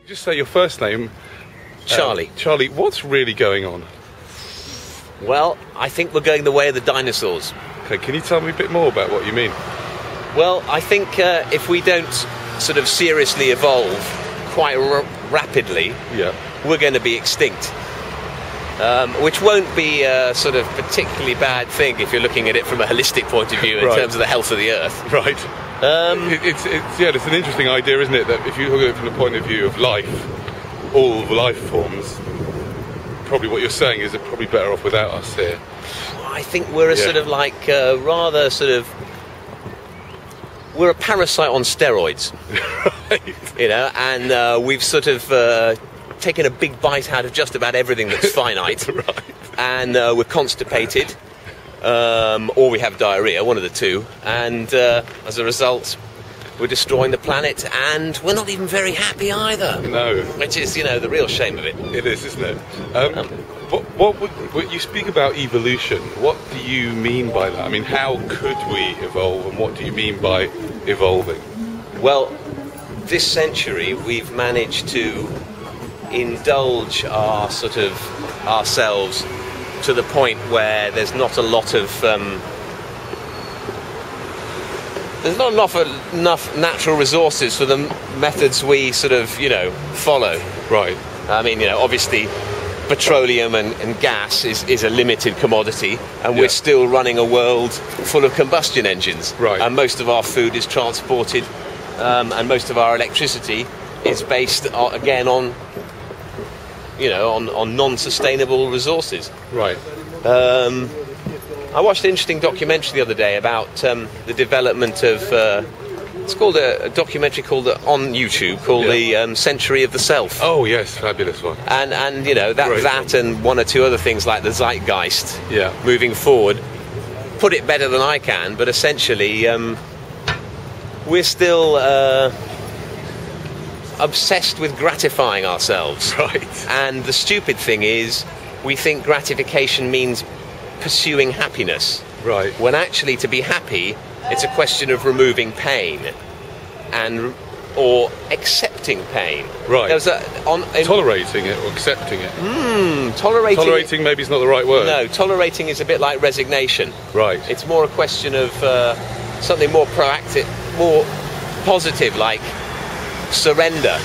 Just say your first name. Charlie. Charlie, what's really going on? Well, I think we're going the way of the dinosaurs. Okay, can you tell me a bit more about what you mean? Well, I think if we don't sort of seriously evolve quite rapidly, we're going to be extinct. Which won't be a sort of particularly bad thing if you're looking at it from a holistic point of view in terms of the health of the Earth. Right. It's an interesting idea, isn't it? That if you look at it from the point of view of life, all life forms, probably what you're saying is they're probably better off without us here. I think we're a sort of like rather sort of we're a parasite on steroids, Right. you know, and we've sort of taken a big bite out of just about everything that's finite, Right. and we're constipated. Or we have diarrhea, one of the two, and as a result we're destroying the planet, and we're not even very happy either. No. Which is, you know, the real shame of it. It is, isn't it? What you speak about evolution, what do you mean by that? I mean, how could we evolve, and what do you mean by evolving? Well, this century we've managed to indulge our sort of ourselves to the point where there's not a lot of there's not enough natural resources for the methods we sort of, you know, follow. Right. I mean, you know, obviously petroleum and gas is a limited commodity, and we're still running a world full of combustion engines. Right. And most of our food is transported, and most of our electricity is based again on, you know, on non-sustainable resources. Right. I watched an interesting documentary the other day about the development of. It's called a documentary called on YouTube called the Century of the Self. Oh yes, fabulous one. And you know that and one or two other things like the zeitgeist. Yeah. Moving forward, put it better than I can, but essentially we're still obsessed with gratifying ourselves. Right. And the stupid thing is, we think gratification means pursuing happiness. Right. When actually, to be happy, it's a question of removing pain, or accepting pain. Right. Tolerating it or accepting it. Tolerating maybe is not the right word. No, tolerating is a bit like resignation. Right. It's more a question of something more proactive, more positive, like surrender.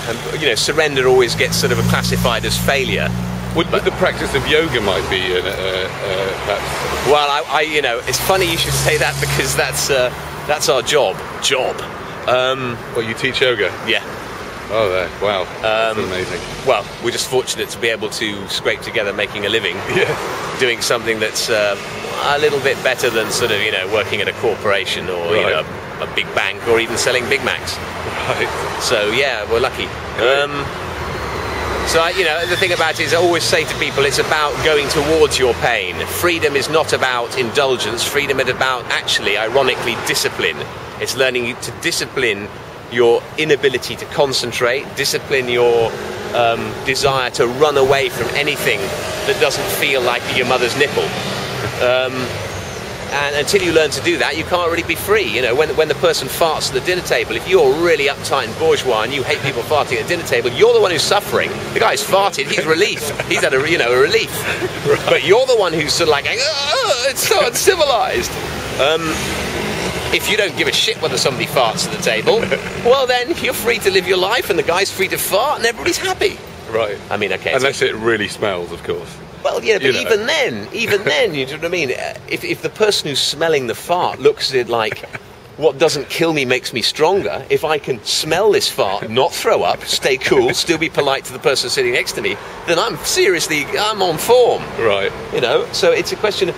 And you know, surrender always gets sort of classified as failure. Would the practice of yoga might be perhaps? Well, I you know, it's funny you should say that, because that's our job. Well, you teach yoga? Yeah. Oh, there. Wow. That's amazing. Well, we're just fortunate to be able to scrape together making a living. Yeah. Doing something that's a little bit better than sort of, you know, working at a corporation or you know, a big bank, or even selling Big Macs. Right. So yeah, we're lucky. So, you know, the thing about it is I always say to people, it's about going towards your pain. Freedom is not about indulgence. Freedom is about, actually, ironically, discipline. It's learning to discipline your inability to concentrate, discipline your desire to run away from anything that doesn't feel like your mother's nipple. And until you learn to do that, you can't really be free. You know, when the person farts at the dinner table, if you're really uptight and bourgeois and you hate people farting at the dinner table, you're the one who's suffering. The guy's farted, he's relief. He's had a relief. Right. But you're the one who's sort of like, it's so uncivilized. If you don't give a shit whether somebody farts at the table, well then you're free to live your life, and the guy's free to fart, and everybody's happy. Right. I mean, okay. Unless it really smells, of course. Well, yeah, but even then, you know what I mean? If the person who's smelling the fart looks at it like, what doesn't kill me makes me stronger, if I can smell this fart, not throw up, stay cool, still be polite to the person sitting next to me, then I'm on form. Right. You know, so it's a question of,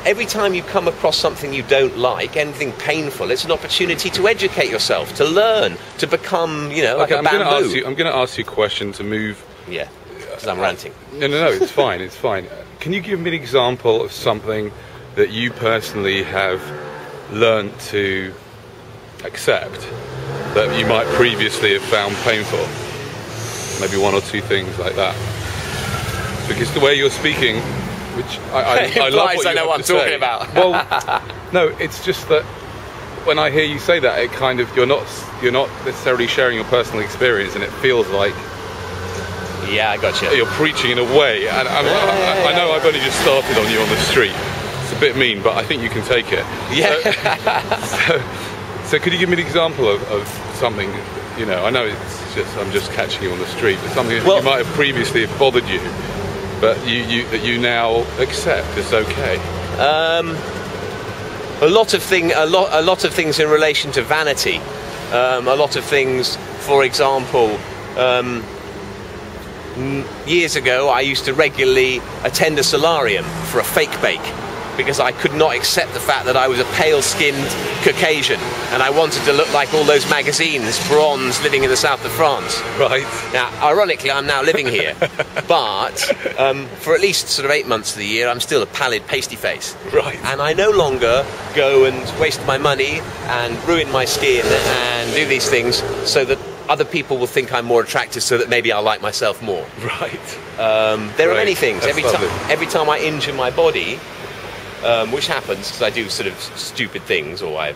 every time you come across something you don't like, anything painful, it's an opportunity to educate yourself, to learn, to become, you know, like a bamboo. I'm going to ask you a question to move. Yeah. Because I'm ranting. No, it's fine, it's fine. Can you give me an example of something that you personally have learnt to accept that you might previously have found painful? Maybe one or two things like that. Because the way you're speaking, which I love what you I know what I'm talking about. Well, no, it's just that when I hear you say that, it kind of you're not necessarily sharing your personal experience, and it feels like yeah, I got you. You're preaching in a way. And I know I've only just started on you on the street. It's a bit mean, but I think you can take it. Yeah. So could you give me an example of something? You know, I know it's just I'm just catching you on the street, but something that you might have previously have bothered you, but that you now accept is okay. A lot of things in relation to vanity. A lot of things, for example, years ago I used to regularly attend a solarium for a fake bake because I could not accept the fact that I was a pale-skinned Caucasian and I wanted to look like all those magazines, Bronze, living in the south of France. Right. Now, ironically, I'm now living here, but for at least sort of 8 months of the year, I'm still a pallid, pasty face. Right. And I no longer go and waste my money and ruin my skin and do these things so that other people will think I'm more attractive, so that maybe I'll like myself more. Right. There are many things. That's Every time I injure my body, which happens because I do sort of stupid things, or I,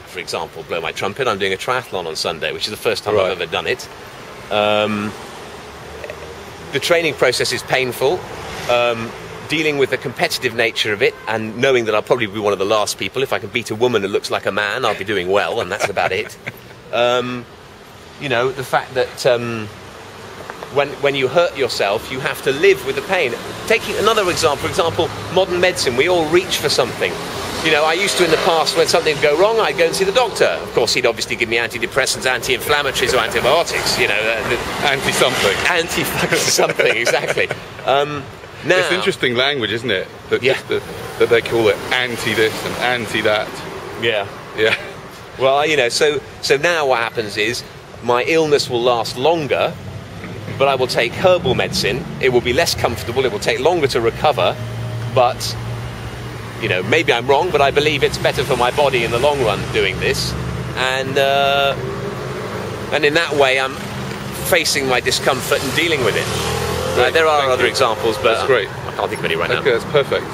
for example, blow my trumpet. I'm doing a triathlon on Sunday, which is the first time I've ever done it. The training process is painful. Dealing with the competitive nature of it and knowing that I'll probably be one of the last people. If I can beat a woman who looks like a man, I'll be doing well, and that's about it. You know, the fact that when you hurt yourself, you have to live with the pain. Taking another example, for example, modern medicine, we all reach for something. You know, I used to in the past, when something would go wrong, I'd go and see the doctor. Of course, he'd obviously give me antidepressants, anti-inflammatories, or antibiotics, you know. Anti-something. Anti-something, exactly. Now, it's interesting language, isn't it? That, that they call it anti-this and anti-that. Yeah. Yeah. Well, you know, so now what happens is my illness will last longer, but I will take herbal medicine. It will be less comfortable. It will take longer to recover, but you know, maybe I'm wrong, but I believe it's better for my body in the long run doing this, and in that way, I'm facing my discomfort and dealing with it. There are other examples, but that's great. I can't think of any right now. Okay, that's perfect.